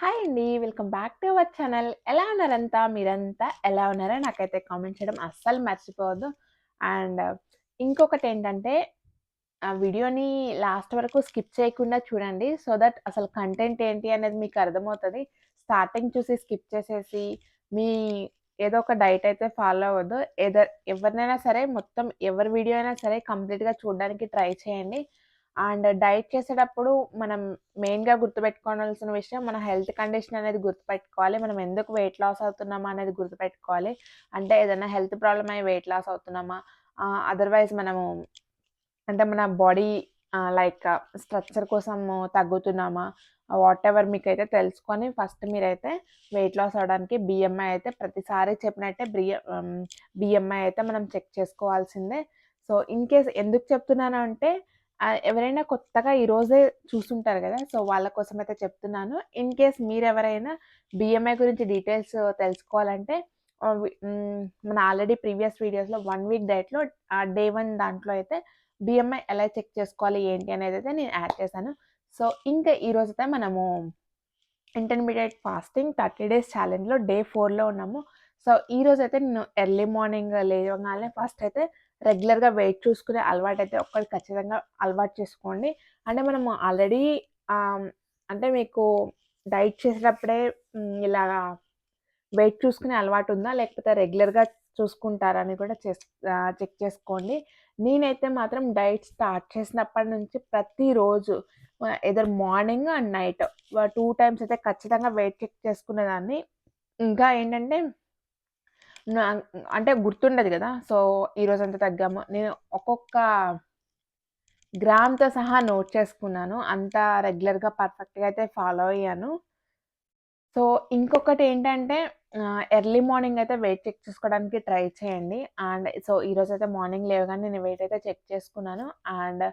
Hi అండి. Welcome back to our channel. ఎలా ఉన్నారంతా? మీరంతా ఎలా ఉన్నారో నాకైతే కామెంట్ చేయడం అస్సలు మర్చిపోవద్దు. అండ్ ఇంకొకటేంటంటే వీడియోని లాస్ట్ వరకు స్కిప్ చేయకుండా చూడండి. సో దట్ అసలు కంటెంట్ ఏంటి అనేది మీకు అర్థమవుతది. స్టార్టింగ్ చూసి స్కిప్ చేసేసి మీ ఏదో ఒక డైట్ అయితే ఫాలో అవ్వద్దు. ఎవరినైనా సరే మొత్తం ఎవరి వీడియో అయినా సరే కంప్లీట్‌గా చూడడానికి ట్రై చేయండి. అండ్ డైట్ చేసేటప్పుడు మనం మెయిన్‌గా గుర్తుపెట్టుకోవాల్సిన విషయం మన హెల్త్ కండిషన్ అనేది గుర్తుపెట్టుకోవాలి. మనం ఎందుకు వెయిట్ లాస్ అవుతున్నామా అనేది గుర్తుపెట్టుకోవాలి. అంటే ఏదైనా హెల్త్ ప్రాబ్లమ్ అయ్యి వెయిట్ లాస్ అవుతున్నామా? అదర్‌వైజ్ మనము అంటే మన బాడీ లైక్ స్ట్రక్చర్ కోసము తగ్గుతున్నామా? వాటెవర్ మీకైతే తెలుసుకొని ఫస్ట్ మీరైతే వెయిట్ లాస్ అవ్వడానికి బీఎంఐ అయితే ప్రతిసారి చెప్పినట్టే బీఎంఐ అయితే మనం చెక్ చేసుకోవాల్సిందే. సో, ఇన్ కేస్ ఎందుకు చెప్తున్నాను అంటే ఎవరైనా కొత్తగా ఈరోజే చూసుంటారు గదా! సో, వాళ్ళ కోసమైతే చెప్తున్నాను. ఇన్ కేస్ మీరెవరైనా బీఎంఐ గురించి డీటెయిల్స్ తెలుసుకోవాలంటే మన ఆల్రెడీ ప్రీవియస్ వీడియోస్‌లో 1 వీక్ డైట్‌లో డే 1 దాంట్లో అయితే బీఎంఐ ఎలా చెక్ చేసుకోవాలి ఏంటి అనేదైతే నేను యాడ్ చేశాను. సో, ఇంకా ఈరోజైతే మనము ఇంటర్మీడియేట్ ఫాస్టింగ్ 30 డేస్ ఛాలెంజ్‌లో డే 4లో ఉన్నాము. సో, ఈరోజైతే నేను ఎర్లీ మార్నింగ్ లేవగానే ఫస్ట్ అయితే రెగ్యులర్‌గా వెయిట్ చూసుకునే అలవాటైతే ఒక్కటి ఖచ్చితంగా అలవాటు చేసుకోండి. అంటే మనము ఆల్రెడీ ఆహ్, అంటే మీకు డైట్ చేసేటప్పుడే ఇలాగా వెయిట్ చూసుకునే అలవాటుందా? లేకపోతే రెగ్యులర్‌గా చూసుకుంటారని కూడా చెక్ చేసుకోండి. నేనైతే మాత్రం డైట్ స్టార్ట్ చేసినప్పటి నుంచి ప్రతిరోజు either morning and night 2 times అయితే ఖచ్చితంగా వెయిట్ చెక్ చేసుకునేదాన్ని. ఇంకా ఏంటంటే నా అంటే గుర్తుండదు గదా! సో, ఈరోజు ఎంత తగ్గాము. నేను ఒక్కొక్క గ్రామ్‌తో సహా నోట్ చేసుకున్నాను. అంత రెగ్యులర్‌గా పర్ఫెక్ట్‌గా అయితే ఫాలో అయ్యాను. సో, ఇంకొకటేంటంటే ఎర్లీ మార్నింగ్ అయితే వెయిట్ చెక్ చేసుకోవడానికి ట్రై చేయండి. అండ్ సో, ఈరోజైతే మార్నింగ్ లేవగానే నేను వెయిట్ అయితే చెక్ చేసుకున్నాను. అండ్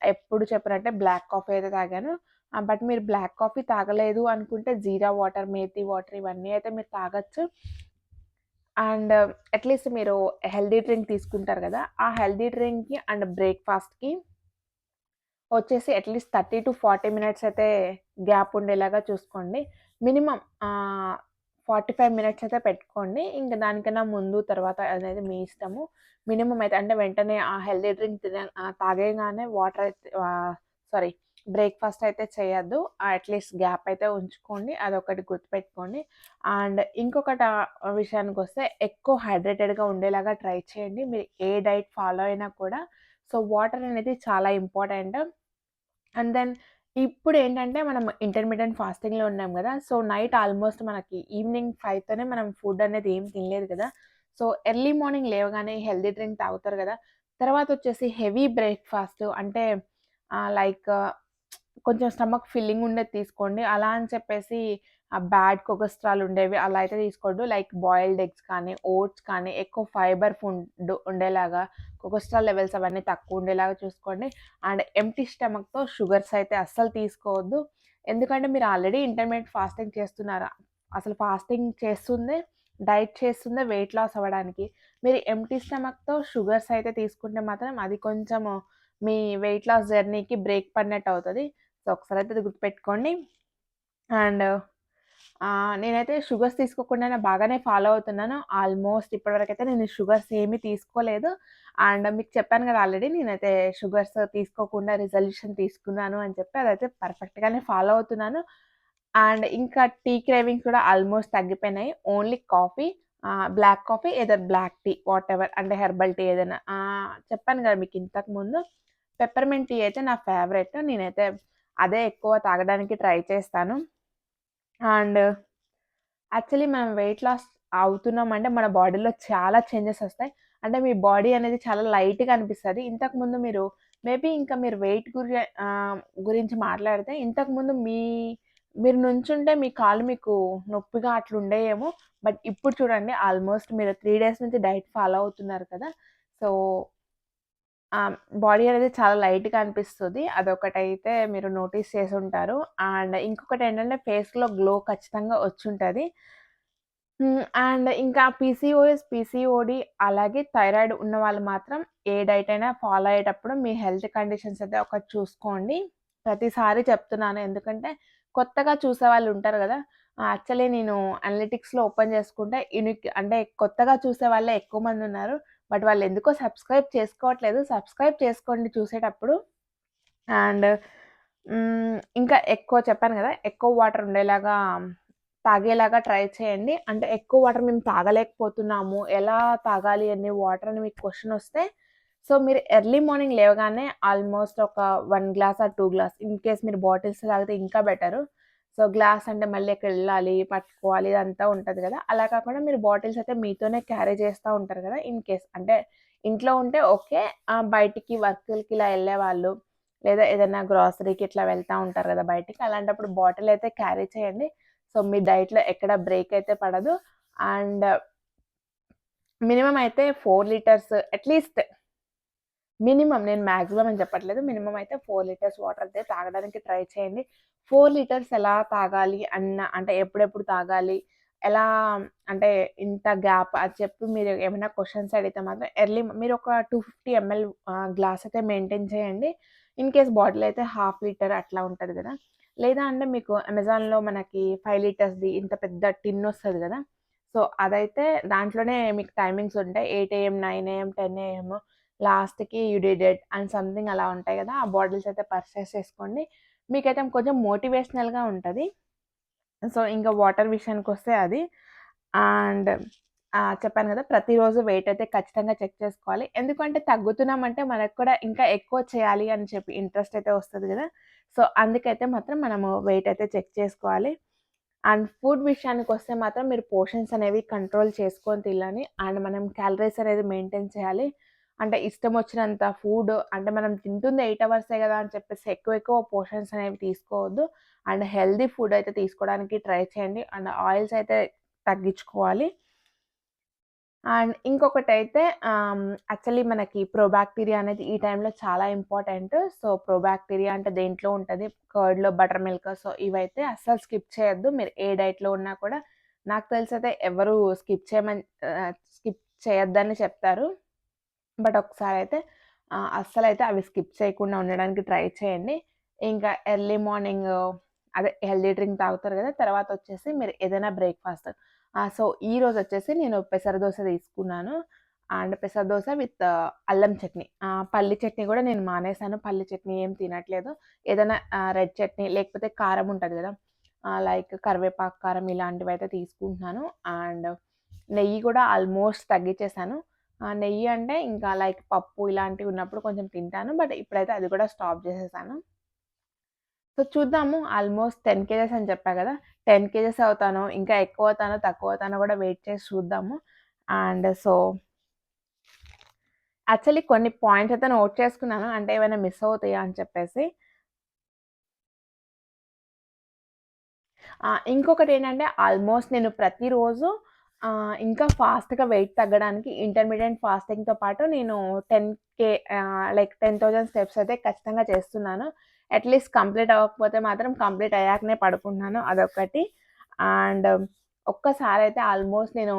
ఎప్పుడు చెప్పినట్టే బ్లాక్ కాఫీ అయితే తాగాను. బట్ మీరు బ్లాక్ కాఫీ తాగలేదు అనుకుంటే జీరా వాటర్, మేథి వాటర్ ఇవన్నీ అయితే మీరు తాగొచ్చు. అండ్ అట్‌లీస్ట్ మీరు హెల్తీ డ్రింక్ తీసుకుంటారు గదా! ఆ హెల్తీ డ్రింక్‌కి అండ్ బ్రేక్‌ఫాస్ట్‌కి వచ్చేసి అట్‌లీస్ట్ 30-40 మినిట్స్ అయితే గ్యాప్ ఉండేలాగా చూసుకోండి. మినిమమ్ 45 మినిట్స్ అయితే పెట్టుకోండి. ఇంక దానికన్నా ముందు, తర్వాత అనేది మీ ఇష్టము. మినిమమ్ అయితే అంటే వెంటనే ఆ హెల్తీ డ్రింక్ తాగేగానే సారీ బ్రేక్‌ఫాస్ట్ అయితే చేయొద్దు. అట్‌లీస్ట్ గ్యాప్ అయితే ఉంచుకోండి. అదొకటి గుర్తుపెట్టుకోండి. అండ్ ఇంకొకటి విషయానికొస్తే ఎక్కువ హైడ్రేటెడ్‌గా ఉండేలాగా ట్రై చేయండి. మీరు ఏ డైట్ ఫాలో అయినా కూడా. సో, వాటర్ అనేది చాలా ఇంపార్టెంట్. అండ్ దెన్ ఇప్పుడేంటంటే మనం ఇంటర్మిటెంట్ ఫాస్టింగ్‌లో ఉన్నాం గదా! సో, నైట్ ఆల్మోస్ట్ మనకి ఈవినింగ్ 5తోనే మనం ఫుడ్ అనేది ఏం తినలేదు కదా! సో, ఎర్లీ మార్నింగ్ లేవగానే హెల్తీ డ్రింక్ తాగుతారు గదా! తర్వాతొచ్చేసి హెవీ బ్రేక్‌ఫాస్ట్ అంటే లైక్ కొంచెం స్టమక్ ఫిల్లింగ్ ఉండేది తీసుకోండి. అలా అని చెప్పేసి బ్యాడ్ కొలెస్ట్రాల్ ఉండేవి అలా అయితే తీసుకోవద్దు. లైక్ బాయిల్డ్ ఎగ్స్ కానీ, ఓట్స్ కానీ ఎక్కువ ఫైబర్ ఫుడ్ ఉండేలాగా, కొలెస్ట్రాల్ లెవెల్స్ అవన్నీ తక్కువ ఉండేలాగా చూసుకోండి. అండ్ ఎంప్టీ స్టమక్‌తో షుగర్స్ అయితే అస్సలు తీసుకోవద్దు. ఎందుకంటే మీరు ఆల్రెడీ ఇంటర్మీడియేట్ ఫాస్టింగ్ చేస్తున్నారు. అసలు ఫాస్టింగ్ చేస్తుందే, డైట్ చేస్తుందే వెయిట్ లాస్ అవ్వడానికి. మీరు ఎంప్టీ స్టమక్‌తో షుగర్స్ అయితే తీసుకుంటే మాత్రం అది కొంచెము మీ వెయిట్ లాస్ జర్నీకి బ్రేక్ పడినట్టు అవుతది. సో, ఒకసారైతే అది గుర్తుపెట్టుకోండి. అండ్ నేనైతే షుగర్స్ తీసుకోకుండానే బాగానే ఫాలో అవుతున్నాను. ఆల్మోస్ట్ ఇప్పటివరకైతే నేను షుగర్స్ ఏమి తీసుకోలేదు. అండ్ మీకు చెప్పాను కదా! ఆల్రెడీ నేనైతే షుగర్స్ తీసుకోకుండా రిజల్యూషన్ తీసుకున్నాను అని చెప్పి అదైతే పర్ఫెక్ట్‌గానే ఫాలో అవుతున్నాను. అండ్ ఇంకా టీ క్రేవింగ్స్ కూడా ఆల్మోస్ట్ తగ్గిపోయినాయి. Only coffee, black coffee either black tea whatever అంటే హెర్బల్ టీ ఏదైనా. చెప్పాను కదా! మీకు ఇంతకు ముందు. పెప్పర్‌మెంట్ టీ అయితే నా ఫేవరెట్. నేనైతే అదే ఎక్కువ తాగడానికి ట్రై చేస్తాను. అండ్ యాక్చువల్లీ మనం వెయిట్ లాస్ అవుతున్నామంటే మన బాడీలో చాలా చేంజెస్ ఒస్తాయి. అంటే మీ బాడీ అనేది చాలా లైట్‌గా అనిపిస్తది. ఇంతకుముందు మీరు మేబీ ఇంకా మీరు వెయిట్ గురించి మాట్లాడితే ఇంతకుముందు మీరు నుంచుంటే మీ కాళ్ళు మీకు నొప్పిగా అట్లుండేయేమో. బట్ ఇప్పుడు చూడండి ఆల్మోస్ట్ మీరు 3 డేస్ నుంచి డైట్ ఫాలో అవుతున్నారు కదా! సో, బాడీ అనేది చాలా లైట్‌గా అనిపిస్తది. అదొకటైతే మీరు నోటీస్ చేసుంటారు. అండ్ ఇంకొకటేంటంటే ఫేస్‌లో గ్లో ఖచ్చితంగా వచ్చుంటది. అండ్ ఇంకా పీసీఓడీ అలాగే థైరాయిడ్ ఉన్నవాళ్ళు మాత్రం ఏ డైట్ అయినా ఫాలో అయ్యేటప్పుడు మీ హెల్త్ కండిషన్స్ అయితే ఒకటి చూసుకోండి. ప్రతిసారి చెప్తున్నాను. ఎందుకంటే కొత్తగా చూసేవాళ్ళు ఉంటారు గదా! యాక్చువల్లీ నేను అనలిటిక్స్‌లో ఓపెన్ చేసుకుంటే అంటే కొత్తగా చూసేవాళ్ళే ఎక్కువ మందున్నారు. బట్ వాళ్ళెందుకో సబ్స్క్రైబ్ చేసుకోవట్లేదు. సబ్స్క్రైబ్ చేసుకోండి చూసేటప్పుడు. అండ్ ఇంకా ఎక్కువ చెప్పాను గదా! ఎక్కువ వాటర్ ఉండేలాగా తాగేలాగా ట్రై చేయండి. అంటే ఎక్కువ వాటర్ మేము తాగలేకపోతున్నాము. ఎలా తాగాలి అని వాటర్ అని మీకు క్వెషనొస్తే, సో, మీరు ఎర్లీ మార్నింగ్ లేవగానే ఆల్‌మోస్ట్ ఒక 1 glass are 2 glass in case మీరు బాటిల్స్ తాగితే ఇంకా బెటరు. సో, గ్లాస్ అంటే మళ్ళీ ఎక్కడెళ్ళాలి, పట్టుకోవాలి ఇదంతా ఉంటది గదా! అలా కాకుండా మీరు బాటిల్స్ అయితే మీతోనే క్యారీ చేస్తా ఉంటారు గదా! ఇన్ కేస్ అంటే ఇంట్లో ఉంటే ఓకే. బయటికి వర్కులకి ఇలా ఎళ్ళేవాళ్ళు లేదా ఏదైనా గ్రోసరీకి ఇట్లా వెళ్తా ఉంటారు గదా! బయటికి. అలాంటప్పుడు బాటిల్ అయితే క్యారీ చేయండి. సో, మీ డైట్‌లో ఎక్కడ బ్రేక్ అయితే పడదు. అండ్ మినిమమ్ అయితే 4 లీటర్స్ అట్‌లీస్ట్ మినిమమ్ నేను మాక్సిమం అని చెప్పట్లేదు. మినిమమ్ అయితే 4 లీటర్స్ వాటర్ అయితే తాగడానికి ట్రై చేయండి. 4 లీటర్స్ ఎలా తాగాలి అంటే ఎప్పుడెప్పుడు తాగాలి? ఎలా అంటే ఇంత గ్యాప్ అది చెప్పి మీరు ఏమైనా క్వెషన్స్ అడిగితే మాత్రం మీరు ఒక 250 ఎంఎల్ గ్లాస్ అయితే మెయింటైన్ చేయండి. ఇన్ కేస్ బాటిల్ అయితే హాఫ్ లీటర్ అట్లా ఉంటది గదా! లేదా అంటే మీకు అమెజాన్‌లో మనకి 5 లీటర్స్‌ది ఇంత పెద్ద టిన్ ఒస్తది గదా! సో, అదైతే దాంట్లోనే మీకు టైమింగ్స్ ఉంటాయి. 8 ఏఎం, 9 ఏఎం, 10 ఏఎం లాస్ట్‌కి you did it and something అలా ఉంటాయి గదా! ఆ బాటిల్స్ అయితే పర్చేస్ చేసుకోండి. మీకైతే కొంచెం మోటివేషనల్‌గా ఉంటది. సో, ఇంక వాటర్ విషయానికొస్తే అది. అండ్ చెప్పాను గదా! ప్రతిరోజు వెయిట్ అయితే ఖచ్చితంగా చెక్ చేసుకోవాలి. ఎందుకంటే తగ్గుతున్నామంటే మనకు కూడా ఇంకా ఎక్కువ చేయాలి అని చెప్పి ఇంట్రెస్ట్ అయితే వస్తది గదా! సో, అందుకైతే మాత్రం మనము వెయిట్ అయితే చెక్ చేసుకోవాలి. అండ్ ఫుడ్ విషయానికొస్తే మాత్రం మీరు పోర్షన్స్ అనేవి కంట్రోల్ చేసుకొని తినాలి. అండ్ మనం క్యాలరీస్ అనేది మెయింటైన్ చేయాలి. అంటే ఇష్టమొచ్చినంత ఫుడ్ అంటే మనం తింటుంది 8 అవర్సే గదా! అని చెప్పేసి ఎక్కువ పోర్షన్స్ అనేవి తీసుకోవద్దు. అండ్ హెల్తీ ఫుడ్ అయితే తీసుకోవడానికి ట్రై చేయండి. అండ్ ఆయిల్స్ అయితే తగ్గించుకోవాలి. అండ్ ఇంకొకటైతే యాక్చువల్లీ మనకి ప్రోబాక్టీరియా అనేది ఈ టైంలో చాలా ఇంపార్టెంట్. సో, ప్రోబాక్టీరియా అంటే దేంట్లో ఉంటది? కర్డ్‌లో, బటర్ మిల్క్. సో, ఇవైతే అస్సలు స్కిప్ చేయొద్దు. మీరు ఏ డైట్‌లో ఉన్నా కూడా నాకు తెలిసైతే ఎవరు స్కిప్ చేయొద్దని చెప్తారు. బట్ ఒకసారయితే అస్సలైతే అవి స్కిప్ చేయకుండా ఉండడానికి ట్రై చేయండి. ఇంకా ఎర్లీ మార్నింగ్ అదే హెల్తీ డ్రింక్ తాగుతారు గదా! తర్వాతొచ్చేసి మీరు ఏదైనా బ్రేక్‌ఫాస్ట్ సో, ఈరోజొచ్చేసి నేను పెసర దోస తీసుకున్నాను. అండ్ పెసర దోస విత్ అల్లం చట్నీ. పల్లి చట్నీ గూడా నేను మానేసాను. పల్లి చట్నీ ఏం తినట్లేదు. ఏదైనా రెడ్ చట్నీ లేకపోతే కారం ఉంటది గదా! లైక్ కరివేపాకు కారం ఇలాంటివైతే తీసుకుంటున్నాను. అండ్ నెయ్యి గూడా ఆల్మోస్ట్ తగ్గిచ్చేసాను. నెయ్యి అంటే ఇంకా లైక్ పప్పు ఇలాంటివి ఉన్నప్పుడు కొంచెం తింటాను. బట్ ఇప్పుడైతే అది కూడా స్టాప్ చేసేసాను. సో, చూద్దాము ఆల్మోస్ట్ 10 కేజెస్ అని చెప్పా గదా! 10 కేజెస్ అవుతానో, ఇంకా ఎక్కువ అవుతానో, తక్కువ అవుతానో కూడా వెయిట్ చేసి చూద్దాము. అండ్ సో, యాక్చువల్లీ కొన్ని పాయింట్స్ అయితే నోట్ చేసుకున్నాను. అంటే ఏమైనా మిస్ అవుతాయా అని చెప్పేసి. ఇంకొకటేంటంటే ఆల్మోస్ట్ నేను ప్రతిరోజు ఇంకా ఫాస్ట్‌గా వెయిట్ తగ్గడానికి ఇంటర్మిటెంట్ ఫాస్టింగ్‌తో పాటు నేను 10,000 లైక్ 10,000 స్టెప్స్ అయితే ఖచ్చితంగా చేస్తున్నాను. అట్‌లీస్ట్ కంప్లీట్ అవ్వకపోతే మాత్రం కంప్లీట్ అయ్యాకనే పడుకుంటున్నాను అదొకటి. అండ్ ఒక్కసారైతే ఆల్మోస్ట్ నేను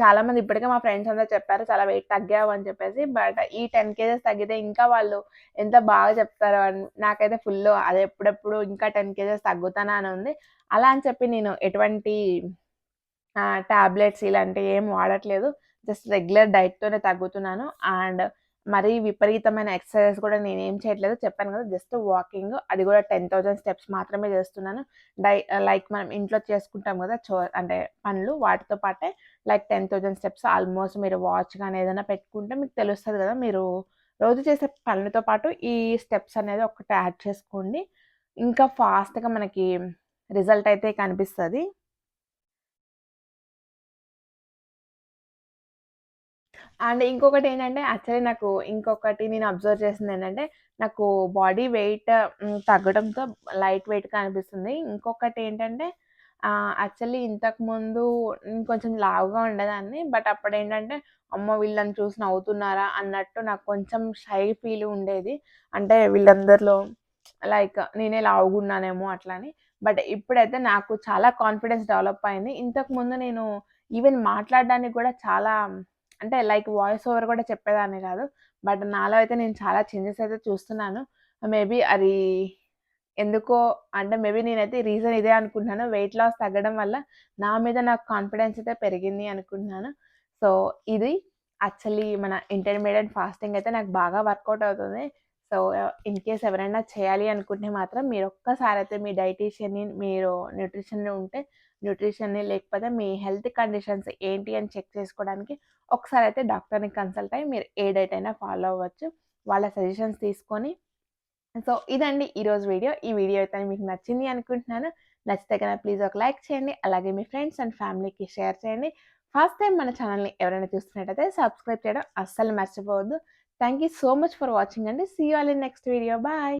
చాలామంది ఇప్పటికే మా ఫ్రెండ్స్ అందరూ చెప్పారు చాలా వెయిట్ తగ్గావు అని చెప్పేసి. బట్ ఈ 10 కేజెస్ తగ్గితే ఇంకా వాళ్ళు ఎంత బాగా చెప్తారో అని నాకైతే ఫుల్లు అది ఎప్పుడెప్పుడు ఇంకా 10 కేజెస్ తగ్గుతానా అని ఉంది. అలా అని చెప్పి నేను ఎటువంటి టాబ్లెట్స్ ఇలాంటివి ఏం వాడట్లేదు. జస్ట్ రెగ్యులర్ డైట్‌తోనే తగ్గుతున్నాను. అండ్ మరీ విపరీతమైన ఎక్సర్‌సైజెస్ కూడా నేనేం చేయట్లేదు. చెప్పాను కదా! జస్ట్ వాకింగ్ అది కూడా 10,000 స్టెప్స్ మాత్రమే చేస్తున్నాను. లైక్ మనం ఇంట్లో చేసుకుంటాం కదా! అంటే పనులు వాటితో పాటే లైక్ 10,000 స్టెప్స్ ఆల్మోస్ట్ మీరు వాచ్ గాని ఏదైనా పెట్టుకుంటే మీకు తెలుస్తది కదా! మీరు రోజు చేసే పనులతో పాటు ఈ స్టెప్స్ అనేది ఒకటి యాడ్ చేసుకోండి. ఇంకా ఫాస్ట్‌గా మనకి రిజల్ట్ అయితే కనిపిస్తది. అండ్ ఇంకొకటేంటంటే యాక్చువల్లీ నాకు ఇంకొకటి నేను అబ్జర్వ్ చేసిందేంటంటే, నాకు బాడీ వెయిట్ తగ్గడంతో లైట్ వెయిట్‌గా అనిపిస్తుంది. ఇంకొకటేంటంటే యాక్చువల్లీ ఇంతకుముందు నేను కొంచెం లావుగా ఉండేదాన్ని. బట్ అప్పుడేంటంటే, అమ్మో! వీళ్ళని చూసి నవ్వుతున్నారా అన్నట్టు నాకు కొంచెం షై ఫీల్ ఉండేది. అంటే వీళ్ళందరిలో లైక్ నేనే లావుగున్నానేమో అట్లా అని. బట్ ఇప్పుడైతే నాకు చాలా కాన్ఫిడెన్స్ డెవలప్ అయింది. ఇంతకుముందు నేను ఈవెన్ మాట్లాడడానికి గూడా చాలా అంటే లైక్ వాయిస్ ఓవర్ గూడా చెప్పేదాన్ని గాదు. బట్ నాలో అయితే నేను చాలా చేంజెస్ అయితే చూస్తున్నాను. మేబీ అది ఎందుకో అంటే మేబీ నేనైతే రీజన్ ఇదే అనుకుంటున్నాను. వెయిట్ లాస్ తగ్గడం వల్ల నా మీద నాకు కాన్ఫిడెన్స్ అయితే పెరిగింది అనుకుంటున్నాను. సో, ఇది యాక్చువల్లీ మన ఇంటర్మీడియేట్ ఫాస్టింగ్ అయితే నాకు బాగా వర్కౌట్ అవుతుంది. సో, ఇన్ కేస్ ఎవరైనా చేయాలి అనుకుంటే మాత్రం మీరొక్కసారైతే మీ డైటీషియన్‌ని, మీరు న్యూట్రిషన్‌ని ఉంటే న్యూట్రిషన్‌ని, లేకపోతే మీ హెల్త్ కండిషన్స్ ఏంటి అని చెక్ చేసుకోవడానికి ఒకసారైతే డాక్టర్‌ని కన్సల్ట్ అయ్యి మీరు ఏ డైట్ అయినా ఫాలో అవ్వచ్చు. వాళ్ళ సజెషన్స్ తీసుకొని సో, ఇదండి ఈరోజు వీడియో. ఈ వీడియో అయితే మీకు నచ్చింది అనుకుంటున్నాను. నచ్చితే గనక ప్లీజ్ ఒక లైక్ చేయండి. అలాగే మీ ఫ్రెండ్స్ అండ్ ఫ్యామిలీకి షేర్ చేయండి. ఫస్ట్ టైమ్ మన ఛానల్‌ని ఎవరైనా చూస్తున్నట్టయితే సబ్స్క్రైబ్ చేయడం అస్సలు మర్చిపోవద్దు. Thank you so much for watching అండి. See you all in next video. Bye.